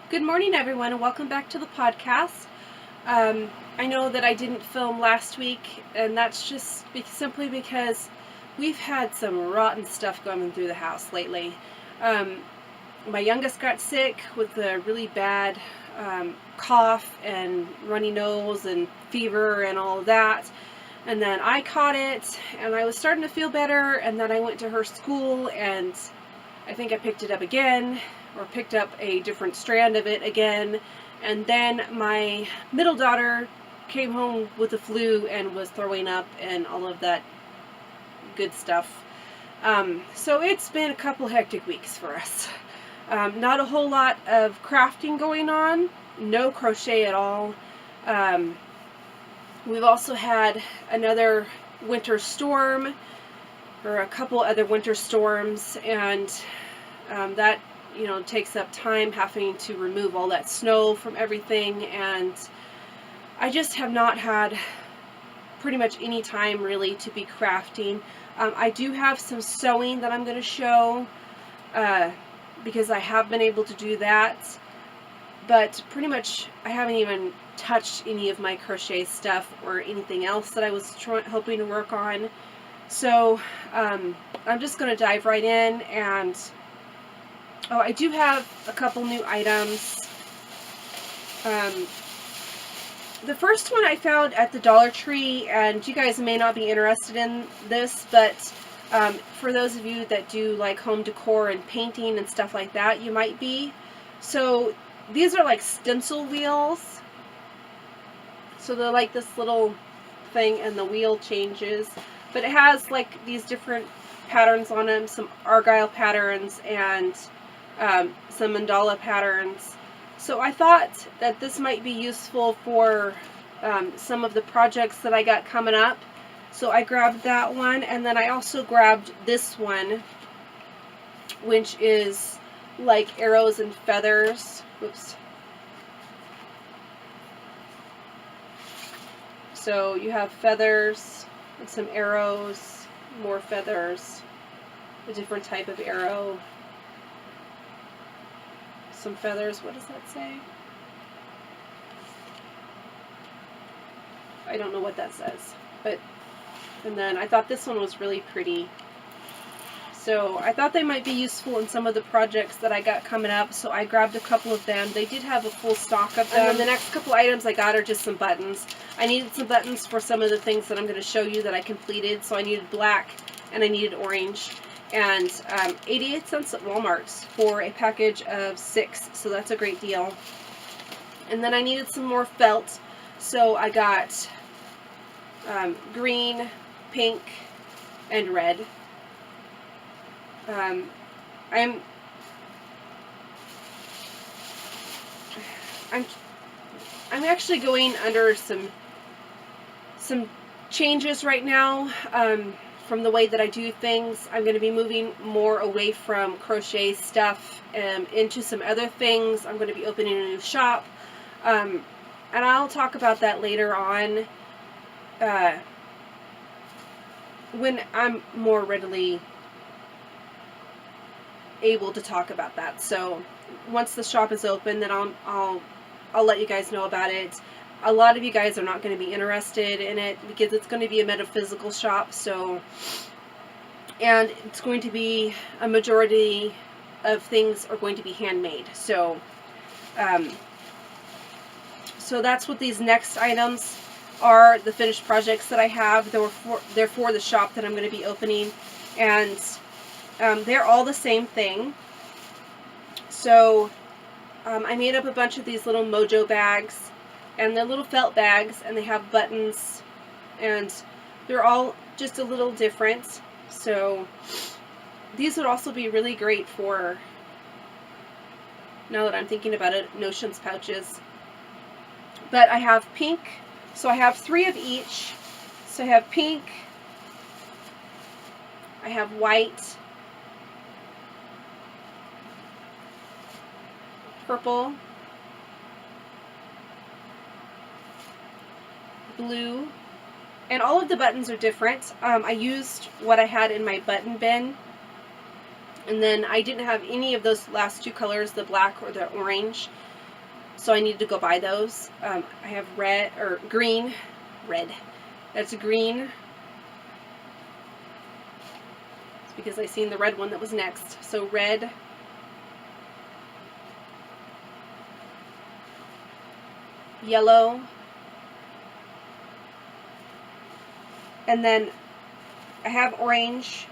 Good morning, everyone, and welcome back to the podcast. I know that I didn't film last week, and that's just simply because we've had some rotten stuff going through the house lately. Um, my youngest got sick with a really bad cough and runny nose and fever and all of that. And then I caught it, and I was starting to feel better, and then I went to her school, and I think I picked it up again, or picked up a different strand of it again. And then my middle daughter came home with the flu and was throwing up and all of that good stuff. So it's been a couple hectic weeks for us. Not a whole lot of crafting going on, no crochet at all. We've also had another winter storm, or a couple other winter storms, and that takes up time having to remove all that snow from everything, and I just have not had pretty much any time really to be crafting. I do have some sewing that I'm going to show because I have been able to do that, but pretty much I haven't even touched any of my crochet stuff or anything else that I was hoping to work on. So I'm just going to dive right in. And I do have a couple new items. The first one I found at the Dollar Tree, and you guys may not be interested in this, but for those of you that do like home decor and painting and stuff like that, you might be. So these are like stencil wheels. So they're like this little thing, and the wheel changes, but it has like these different patterns on them, some argyle patterns and some mandala patterns. So I thought that this might be useful for some of the projects that I got coming up. So I grabbed that one, and then I also grabbed this one, which is like arrows and feathers. Oops. So you have feathers and some arrows, more feathers, a different type of arrow, some feathers. What does that say? I don't know what that says. And then I thought this one was really pretty. So I thought they might be useful in some of the projects that I got coming up, so I grabbed a couple of them. They did have a full stock of them. And then the next couple items I got are just some buttons. I needed some buttons for some of the things that I'm going to show you that I completed. So I needed black and I needed orange. And 88 cents at Walmart for a package of 6, so that's a great deal. And then I needed some more felt, so I got green, pink, and red. I'm actually going under some changes right now from the way that I do things. I'm going to be moving more away from crochet stuff into some other things. I'm going to be opening a new shop, and I'll talk about that later on when I'm more readily able to talk about that. So once the shop is open, then I'll let you guys know about it. A lot of you guys are not going to be interested in it because it's going to be a metaphysical shop, and it's going to be a majority of things are going to be handmade. So so that's what these next items are, the finished projects that I have. They're for the shop that I'm going to be opening, and they're all the same thing. So I made up a bunch of these little mojo bags, and they're little felt bags, and they have buttons, and they're all just a little different. So these would also be really great for, now that I'm thinking about it, notions pouches. But I have pink, so I have 3 of each. So I have pink, I have white, purple, blue, and all of the buttons are different. I used what I had in my button bin, and then I didn't have any of those last 2 colors, the black or the orange. so I needed to go buy those. I have red, or green, red, that's green. It's because I seen the red one that was next. So red, yellow, and then I have orange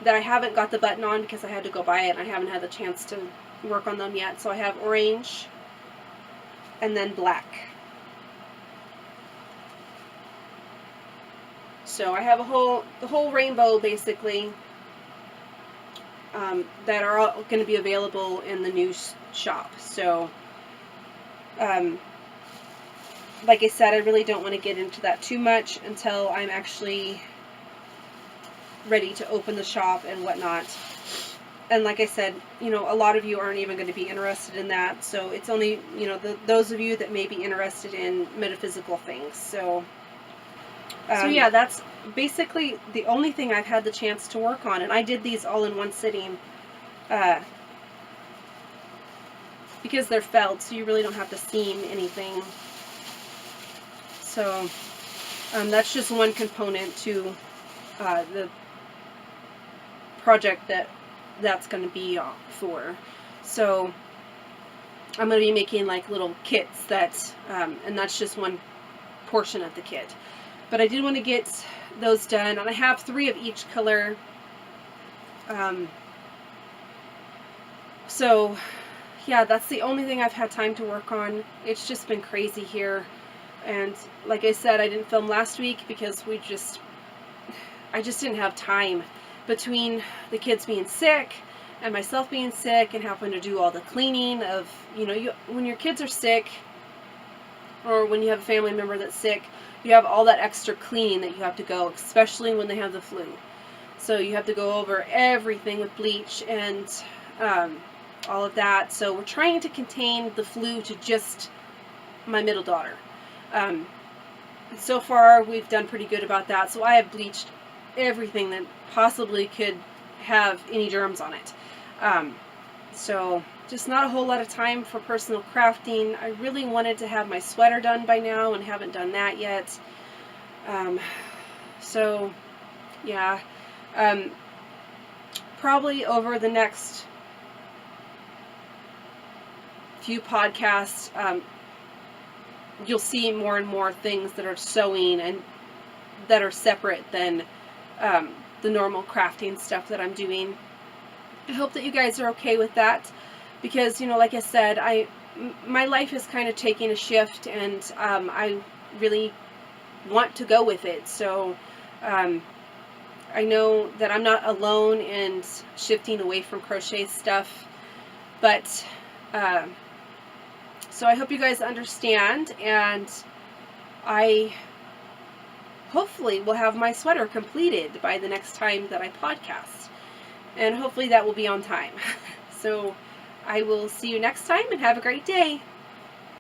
that I haven't got the button on because I had to go buy it and I haven't had the chance to work on them yet. So I have orange and then black. So I have the whole rainbow basically, that are all going to be available in the new shop. So like I said, I really don't want to get into that too much until I'm actually ready to open the shop and whatnot. And like I said, you know, a lot of you aren't even going to be interested in that. So it's only, you know, those of you that may be interested in metaphysical things. So yeah, that's basically the only thing I've had the chance to work on. And I did these all in one sitting because they're felt, so you really don't have to seam anything. So that's just one component to the project that's going to be for. So I'm going to be making like little kits that, and that's just one portion of the kit. But I did want to get those done, and I have 3 of each color. So yeah, that's the only thing I've had time to work on. It's just been crazy here. And like I said, I didn't film last week because I just didn't have time between the kids being sick and myself being sick and having to do all the cleaning of, you know, when your kids are sick or when you have a family member that's sick, you have all that extra cleaning that you have to go, especially when they have the flu. So you have to go over everything with bleach and all of that. So we're trying to contain the flu to just my middle daughter. So far we've done pretty good about that. So I have bleached everything that possibly could have any germs on it. So just not a whole lot of time for personal crafting. I really wanted to have my sweater done by now and haven't done that yet. So yeah, probably over the next few podcasts, you'll see more and more things that are sewing and that are separate than the normal crafting stuff that I'm doing. I hope that you guys are okay with that, because, you know, like I said, my life is kind of taking a shift, and I really want to go with it. So I know that I'm not alone in shifting away from crochet stuff, but so I hope you guys understand, and I hopefully will have my sweater completed by the next time that I podcast, and hopefully that will be on time. So I will see you next time, and have a great day.